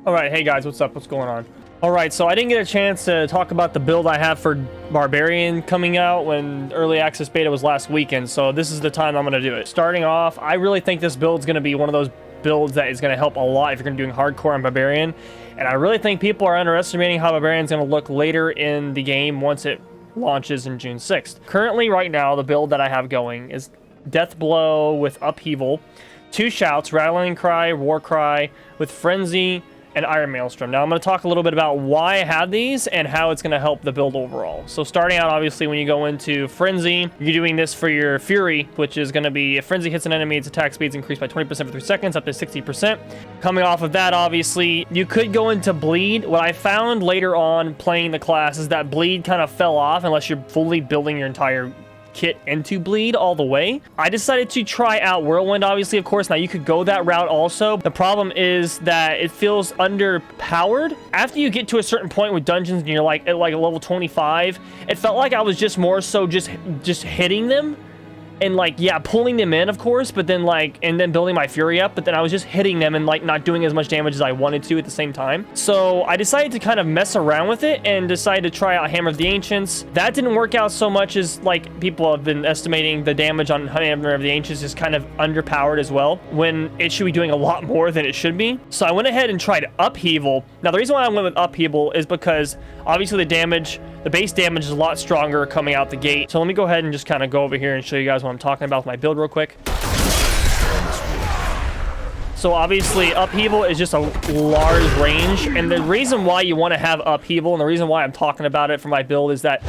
All right, hey guys, what's up? What's going on? All right, so I didn't get a chance to talk about the build I have for Barbarian coming out when early access beta was last weekend, so this is the time I'm going to do it. Starting off, I really think this build is going to be one of those builds that is going to help a lot if you're going to be doing hardcore on Barbarian, and I really think people are underestimating how Barbarian's going to look later in the game once it launches in June 6th. Currently, right now, the build that I have going is Death Blow with Upheaval, 2 Shouts, Rattling Cry, War Cry, with Frenzy, and Iron Maelstrom. Now I'm going to talk a little bit about why I have these and how it's going to help the build overall. So starting out, obviously, when you go into Frenzy, you're doing this for your Fury, which is going to be if Frenzy hits an enemy, its attack speed's increased by 20% for 3 seconds, up to 60%. Coming off of that, obviously, you could go into Bleed. What I found later on playing the class is that Bleed kind of fell off unless you're fully building your entire kit into Bleed all the way. I decided to try out Whirlwind, obviously, of course. Now you could go that route also. The problem is that it feels underpowered. After you get to a certain point with dungeons and you're like at like a level 25, it felt like I was just more so just hitting them and like, yeah, pulling them in, of course, but then like, and then building my Fury up, but then I was just hitting them and like not doing as much damage as I wanted to at the same time. So I decided to kind of mess around with it and decided to try out Hammer of the Ancients. That didn't work out so much as like people have been estimating the damage on Hammer of the Ancients is kind of underpowered as well, when it should be doing a lot more than it should be. So I went ahead and tried Upheaval. Now the reason why I went with Upheaval is because obviously the base damage is a lot stronger coming out the gate. So let me go ahead and just kind of go over here and show you guys what I'm talking about with my build real quick. So obviously Upheaval is just a large range, and the reason why you want to have Upheaval and the reason why I'm talking about it for my build is that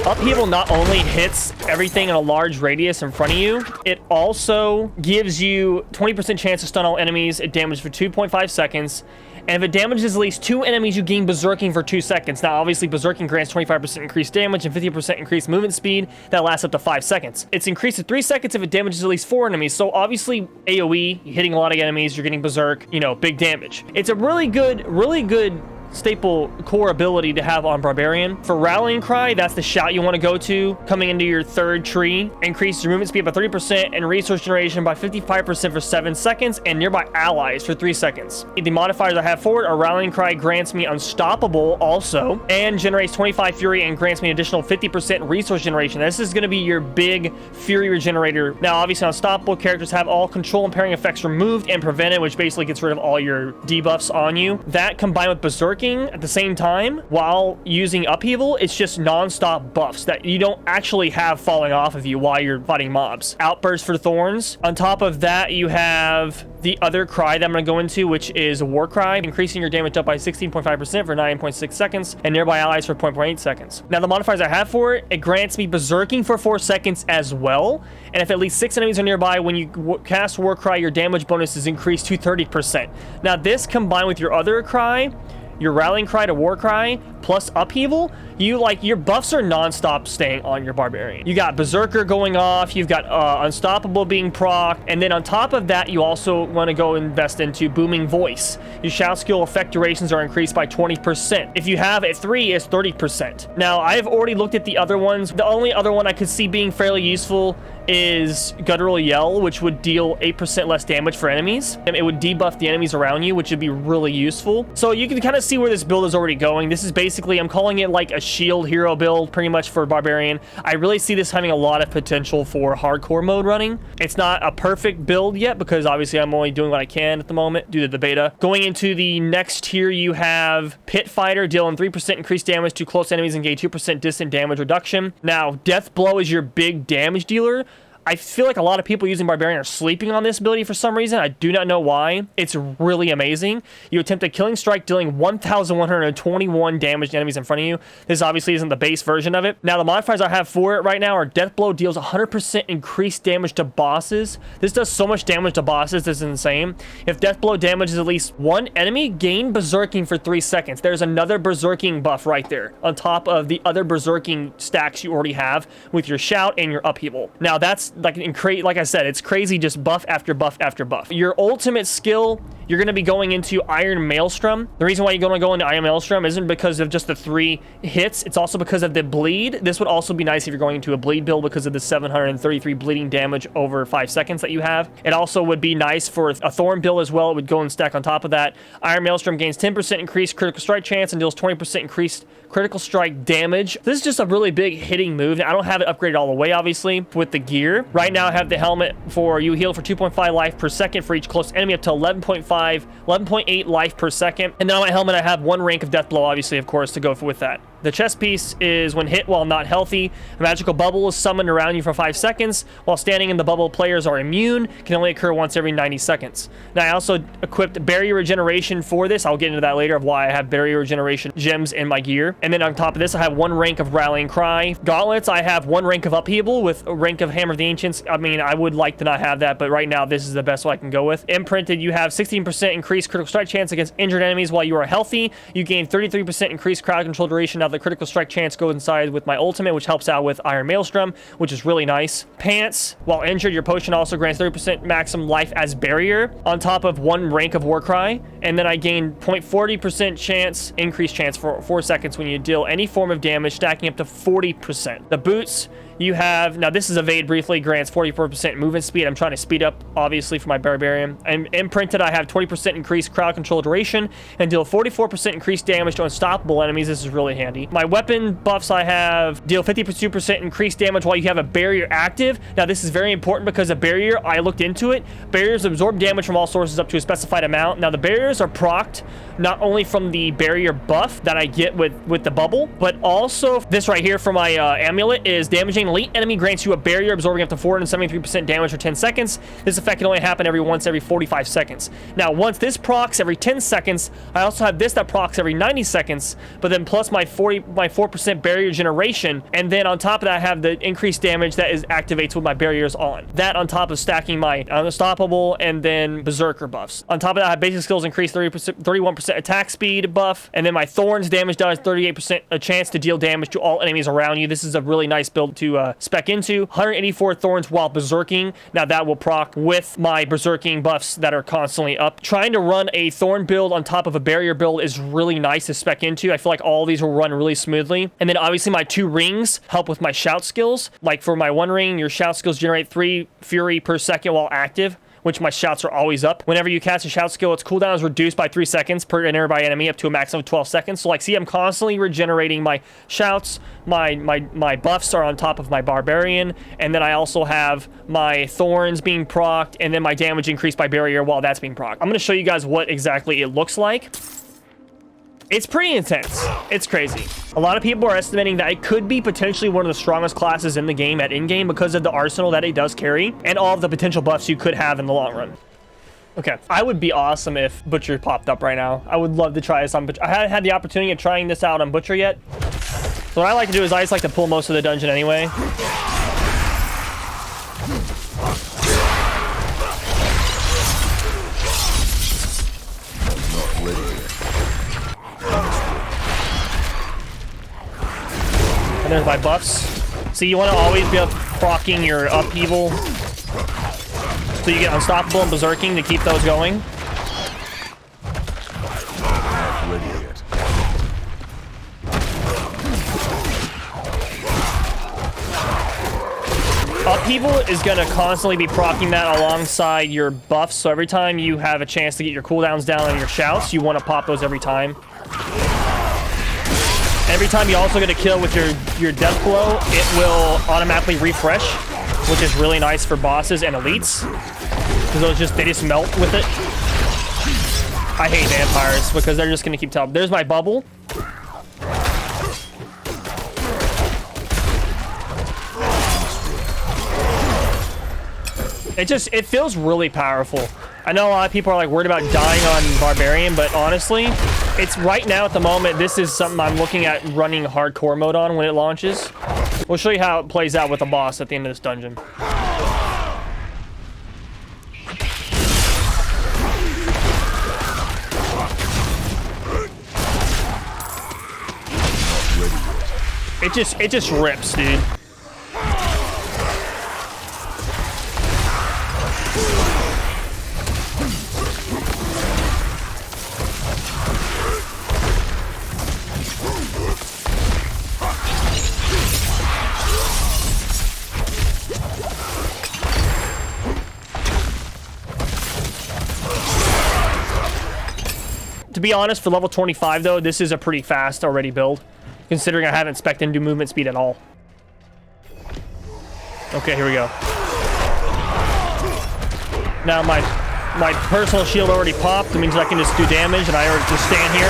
Upheaval not only hits everything in a large radius in front of you, it also gives you 20% chance to stun all enemies at damage for 2.5 seconds. And if it damages at least 2 enemies, you gain Berserking for 2 seconds. Now, obviously, Berserking grants 25% increased damage and 50% increased movement speed. That lasts up to 5 seconds. It's increased to 3 seconds if it damages at least 4 enemies. So, obviously, AoE, hitting a lot of enemies, you're getting Berserk, you know, big damage. It's a really good staple core ability to have on Barbarian. For Rallying Cry, that's the shout you want to go to coming into your 3rd tree. Increases your movement speed by 30% and resource generation by 55% for 7 seconds and nearby allies for 3 seconds. The modifiers I have for it are Rallying Cry grants me Unstoppable also and generates 25 Fury and grants me an additional 50% resource generation. This is going to be your big Fury regenerator. Now, obviously, Unstoppable characters have all control impairing effects removed and prevented, which basically gets rid of all your debuffs on you. That combined with Berserking at the same time while using Upheaval, it's just non-stop buffs that you don't actually have falling off of you while you're fighting mobs. Outburst for Thorns. On top of that, you have the other cry that I'm going to go into, which is War Cry, increasing your damage up by 16.5% for 9.6 seconds and nearby allies for 0.8 seconds. Now, the modifiers I have for it, it grants me Berserking for 4 seconds as well. And if at least 6 enemies are nearby, when you cast War Cry, your damage bonus is increased to 30%. Now, this combined with your other cry, your Rallying Cry to War Cry plus Upheaval, your buffs are non-stop staying on your Barbarian. You got Berserker going off, you've got Unstoppable being proc, and then on top of that, you also want to go invest into Booming Voice. Your shout skill effect durations are increased by 20%. If you have a 3, it's 30%. Now, I have already looked at the other ones. The only other one I could see being fairly useful is Guttural Yell, which would deal 8% less damage for enemies. And it would debuff the enemies around you, which would be really useful. So you can kind of see where this build is already going. This is basically, I'm calling it like a shield hero build pretty much for Barbarian. I really see this having a lot of potential for hardcore mode running. It's not a perfect build yet because obviously I'm only doing what I can at the moment due to the beta. Going into the next tier, you have Pit Fighter, dealing 3% increased damage to close enemies and gain 2% distant damage reduction. Now, Death Blow is your big damage dealer. I feel like a lot of people using Barbarian are sleeping on this ability for some reason. I do not know why. It's really amazing. You attempt a Killing Strike, dealing 1,121 damage to enemies in front of you. This obviously isn't the base version of it. Now, the modifiers I have for it right now are Death Blow deals 100% increased damage to bosses. This does so much damage to bosses, this is insane. If Death Blow damages at least 1 enemy, gain Berserking for 3 seconds. There's another Berserking buff right there, on top of the other Berserking stacks you already have with your Shout and your Upheaval. Now, that's like I said, it's crazy, just buff after buff after buff. Your ultimate skill, you're going to be going into Iron Maelstrom. The reason why you're going to go into Iron Maelstrom isn't because of just the 3 hits. It's also because of the bleed. This would also be nice if you're going into a bleed build because of the 733 bleeding damage over 5 seconds that you have. It also would be nice for a Thorn build as well. It would go and stack on top of that. Iron Maelstrom gains 10% increased critical strike chance and deals 20% increased critical strike damage. This is just a really big hitting move. Now, I don't have it upgraded all the way, obviously, with the gear. Right now, I have the helmet for you heal for 2.5 life per second for each close enemy up to 11.8 life per second. And then on my helmet, I have 1 rank of death blow, obviously, of course, to go with that. The chest piece is when hit while not healthy, a magical bubble is summoned around you for 5 seconds. While standing in the bubble, players are immune, can only occur once every 90 seconds. Now, I also equipped barrier regeneration for this. I'll get into that later of why I have barrier regeneration gems in my gear. And then on top of this, I have 1 rank of Rallying Cry. Gauntlets, I have 1 rank of Upheaval with a rank of Hammer of the Ancients. I mean, I would like to not have that, but right now, this is the best one I can go with. Imprinted, you have 16% increased critical strike chance against injured enemies while you are healthy. You gain 33% increased crowd control duration. Now, the critical strike chance goes inside with my ultimate, which helps out with Iron Maelstrom, which is really nice. Pants, while injured, your potion also grants 30% maximum life as barrier on top of 1 rank of Warcry. And then I gain 0.40% chance, increased chance for 4 seconds when you deal any form of damage, stacking up to 40%. The boots, you have, now this is evade briefly, grants 44% movement speed. I'm trying to speed up, obviously, for my Barbarian. And imprinted, I have 20% increased crowd control duration and deal 44% increased damage to unstoppable enemies. This is really handy. My weapon buffs, I have deal 52% increased damage while you have a barrier active. Now, this is very important because a barrier, I looked into it. Barriers absorb damage from all sources up to a specified amount. Now, the barriers are procced not only from the barrier buff that I get with the bubble, but also this right here for my amulet is damaging elite enemy grants you a barrier absorbing up to 473% damage for 10 seconds. This effect can only happen once every 45 seconds. Now, once this procs every 10 seconds, I also have this that procs every 90 seconds, but then plus my 4% barrier generation, and then on top of that, I have the increased damage that activates with my barriers on. That on top of stacking my Unstoppable and then Berserker buffs. On top of that, I have basic skills increase 31% attack speed buff, and then my Thorns damage does 38% a chance to deal damage to all enemies around you. This is a really nice build to spec into. 184 Thorns while berserking. Now that will proc with my berserking buffs that are constantly up. Trying to run a Thorn build on top of a barrier build is really nice to spec into. I feel like all these will run really smoothly. And then obviously my 2 rings help with my shout skills. Like for my 1 ring, your shout skills generate 3 fury per second while active, which my shouts are always up. Whenever you cast a shout skill, its cooldown is reduced by 3 seconds per nearby enemy up to a maximum of 12 seconds. So like, see, I'm constantly regenerating my shouts. My buffs are on top of my Barbarian. And then I also have my Thorns being procced, and then my damage increased by barrier while that's being procced. I'm going to show you guys what exactly it looks like. It's pretty intense. It's crazy. A lot of people are estimating that it could be potentially one of the strongest classes in the game at in-game because of the arsenal that it does carry and all of the potential buffs you could have in the long run. Okay, I would be awesome if Butcher popped up right now. I would love to try this on Butcher. I haven't had the opportunity of trying this out on Butcher yet. So what I like to do is I just like to pull most of the dungeon anyway. And there's my buffs. See, you want to always be proccing your upheaval so you get unstoppable and berserking to keep those going. Upheaval is going to constantly be proccing that alongside your buffs, so every time you have a chance to get your cooldowns down on your shouts, you want to pop those every time. Every time you also get a kill with your death blow, it will automatically refresh, which is really nice for bosses and elites, because they just melt with it. I hate vampires because they're just going to keep telling. There's my bubble. It feels really powerful. I know a lot of people are like worried about dying on Barbarian, but honestly, it's right now at the moment, this is something I'm looking at running hardcore mode on when it launches. We'll show you how it plays out with the boss at the end of this dungeon. It just rips, dude. To be honest, for level 25 though, this is a pretty fast already build, considering I haven't spec'd into movement speed at all. Okay, here we go. Now my personal shield already popped. It means I can just do damage, and I already just stand here,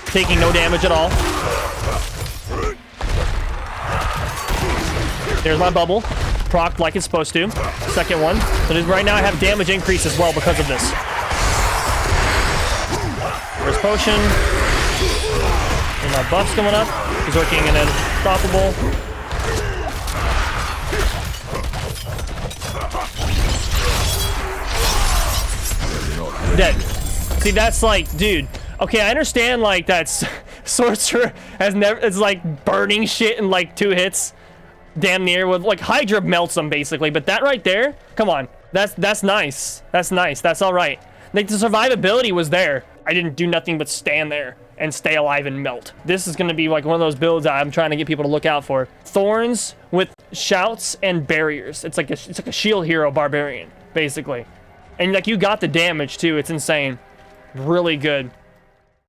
taking no damage at all. There's my bubble, procced like it's supposed to. Second one. So right now I have damage increase as well because of this. There's potion. And my buff's coming up. He's working and unstoppable. Dead. See, that's like, dude. Okay, I understand like that's sorcerer has never. It's like burning shit in like 2 hits, damn near. With like Hydra melts them basically, but that right there, come on, that's nice. That's nice. That's all right. Like the survivability was there. I didn't do nothing but stand there and stay alive and melt. This is gonna be like one of those builds that I'm trying to get people to look out for. Thorns with shouts and barriers. It's like a shield hero barbarian basically. And like you got the damage too. It's insane. Really good.